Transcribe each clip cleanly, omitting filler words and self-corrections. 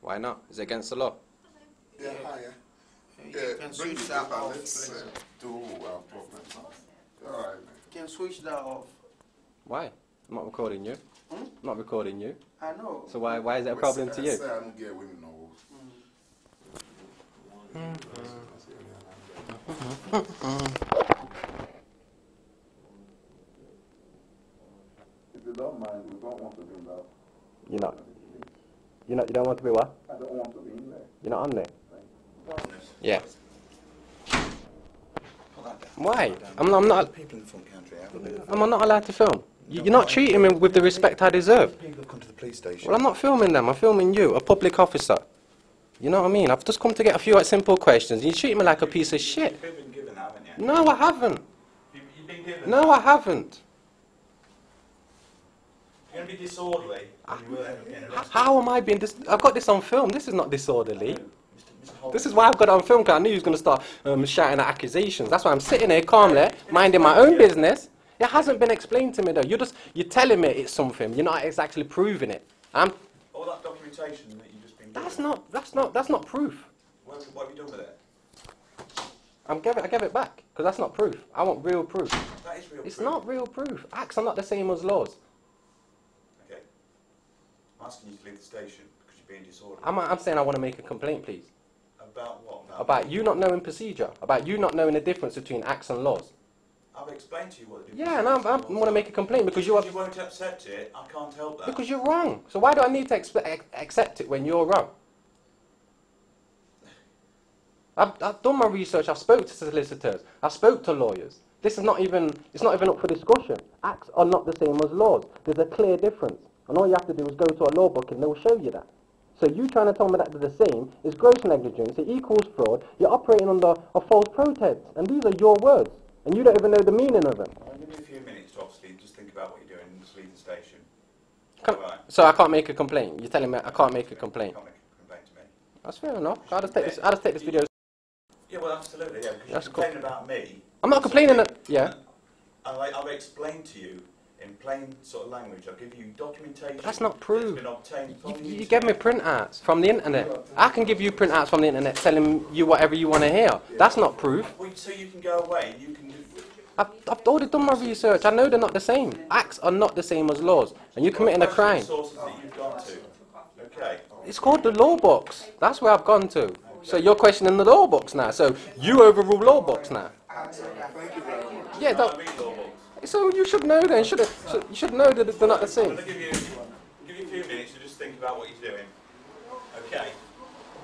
Why not? Is it against the law? Yeah, higher. You can switch that off. Let's do our problem now. All right, man. You can switch that off. Why? I'm not recording you. Hmm? I'm not recording you. I know. So why is it a problem to you? I don't get women no. If you don't mind, we don't want to be involved. You're not. You don't want to be what? I don't want to be in there. You're not on there. Yeah. Why? I'm not. People in the front country, I'm not allowed to film. You're not treating me with the respect I deserve. people have come to the police station. Well, I'm not filming them. I'm filming you, a public officer. You know what I mean? I've just come to get a few simple questions. You treat me like a piece of shit. You've been given that, haven't you? No, I haven't. You've been given No, I haven't. You're going to be disorderly. How am I being I've got this on film. This is not disorderly. Mr. Holt, This is why I've got it on film, because I knew he was going to start shouting at accusations. That's why I'm sitting here calmly, minding my own business. It hasn't been explained to me, though. You're telling me it's something. You're not exactly proving it. all that documentation that you've just been given. That's not proof. What have you done with it? I gave it back, because that's not proof. I want real proof. That is real It's proof. not real proof. Acts are not the same as laws. Okay. I'm asking you to leave the station because you're being disorderly. I'm saying I want to make a complaint, please. About what? About you not knowing procedure. About you not knowing the difference between acts and laws. I've explained to you what the Yeah, and I want to make a complaint because you are... You won't accept it. I can't help that. Because you're wrong. So why do I need to accept it when you're wrong? I've done my research. I've spoke to solicitors. I spoke to lawyers. This is not even... It's not even up for discussion. Acts are not the same as laws. There's a clear difference. And all you have to do is go to a law book and they'll show you that. So you trying to tell me that they're the same is gross negligence. It equals fraud. You're operating under a false pretense. And these are your words. And you don't even know the meaning of them. I'll give you a few minutes to obviously just think about what you're doing and just leave the station. Right. So I can't make a complaint. You're telling me I can't make a complaint. You can't make a complaint to me. That's fair enough. I'll just take this video. Yeah, well, absolutely, yeah, because That's you're cool. complaining about me. I'm not complaining that... Yeah. I've explained to you in plain sort of language. I'll give you documentation. But that's not proof. That's been obtained from the You gave me printouts from the internet. I can give you printouts from the internet telling you whatever you want to hear. That's not proof. Well, so you can go away. You can. I've already done my research. I know they're not the same. Acts are not the same as laws. And you're committing a crime. Sources that you've gone to. Okay. It's called the law books. That's where I've gone to. So you're questioning the law books now. So you overrule law books now. Yeah, I that, read law books. so you should know then. You should know that they're not the I'm same. going to give you a few minutes to just think about what you're doing. Okay.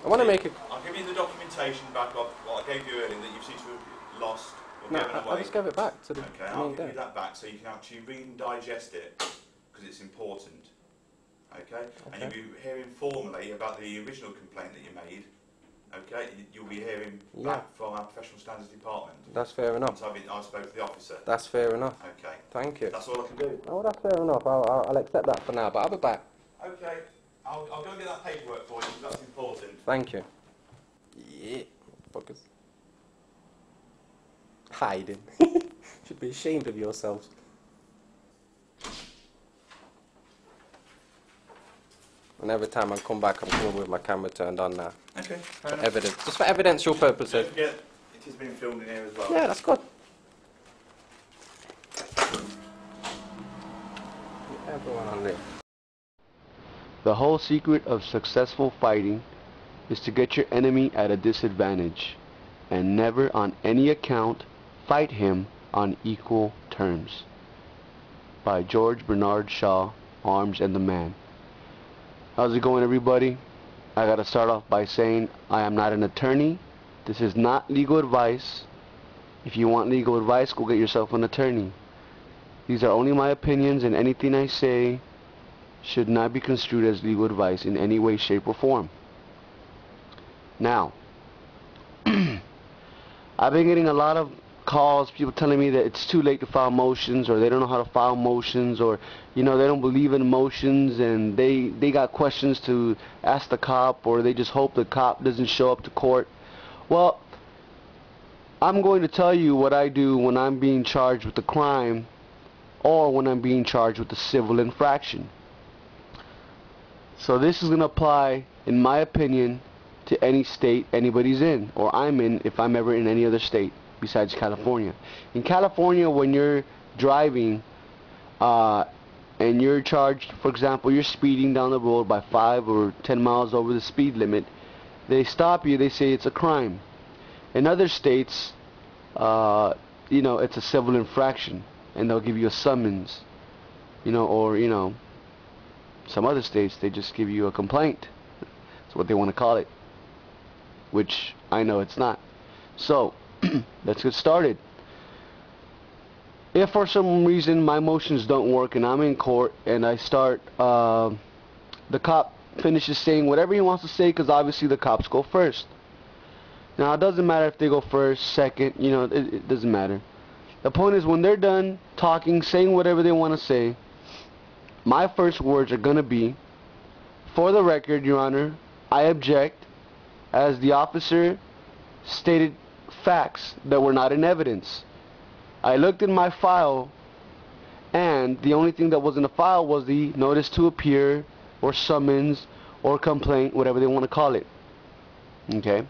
I want to make it... I'll give you the documentation back of what I gave you earlier that you seem to have lost or No, given I away. just gave it back to the Okay, I'll main give you day. that back so you can actually read and digest it because it's important. Okay? And you'll be hearing formally about the original complaint that you made. Okay? You'll be hearing back from our professional standards department. That's fair enough. Once I spoke to the officer. That's fair enough. Okay. Thank you. That's all I can do. Oh, that's fair enough. I'll accept that for now, but I'll be back. Okay. I'll go and get that paperwork for you because that's important. Thank you. Yeah, fuckers. Hiding. Should be ashamed of yourselves. And every time I come back, I'm coming with my camera turned on now. Okay. For evidence. Just for evidential purposes. Don't forget, it is being filmed in here as well. Yeah, that's good. Everyone on there. The whole secret of successful fighting is to get your enemy at a disadvantage and never on any account fight him on equal terms. By George Bernard Shaw, Arms and the Man. How's it going, everybody? I gotta start off by saying I am not an attorney. This is not legal advice. If you want legal advice, go get yourself an attorney. These are only my opinions, and anything I say should not be construed as legal advice in any way, shape, or form. Now, I've been getting a lot of calls, people telling me that it's too late to file motions, or they don't know how to file motions, or you know, they don't believe in motions, and they got questions to ask the cop, or they just hope the cop doesn't show up to court. Well, I'm going to tell you what I do when I'm being charged with a crime or when I'm being charged with a civil infraction. So this is going to apply in my opinion, to any state anybody's in, or I'm in if I'm ever in any other state besides California. In California, when you're driving and you're charged, for example, you're speeding down the road by 5 or 10 miles over the speed limit, they stop you, they say it's a crime. In other states, you know, it's a civil infraction, and they'll give you a summons, you know, or, you know, some other states, they just give you a complaint. That's what they want to call it, which I know it's not. So, let's get started. If for some reason my motions don't work and I'm in court and I start, the cop finishes saying whatever he wants to say, because obviously the cops go first. Now, it doesn't matter if they go first, second, you know, it doesn't matter. The point is, when they're done talking, saying whatever they want to say, my first words are going to be, for the record, Your Honor, I object, as the officer stated facts that were not in evidence. I looked in my file, and the only thing that was in the file was the notice to appear, or summons, or complaint, whatever they want to call it. Okay?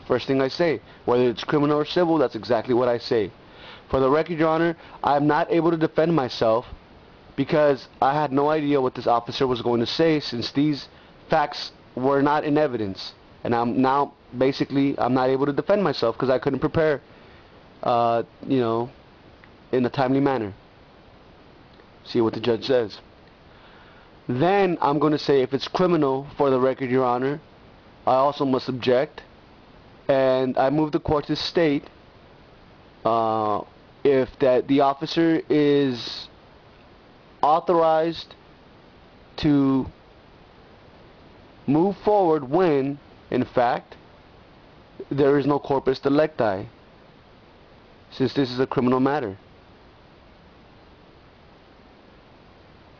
First thing I say, whether it's criminal or civil, that's exactly what I say. For the record, Your Honor, I'm not able to defend myself because I had no idea what this officer was going to say, since these facts were not in evidence. And I'm now, basically, I'm not able to defend myself because I couldn't prepare, you know, in a timely manner. See what the judge says. Then I'm going to say, if it's criminal, for the record, Your Honor, I also must object. And I move the court to state if that the officer is authorized to move forward when, in fact, there is no corpus delicti, since this is a criminal matter.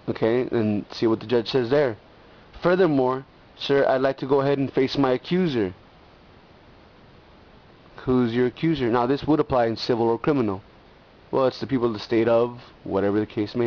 Okay, and see what the judge says there. Furthermore, sir, I'd like to go ahead and face my accuser. Who's your accuser? Now, this would apply in civil or criminal. Well, it's the people of the state of, whatever the case may be.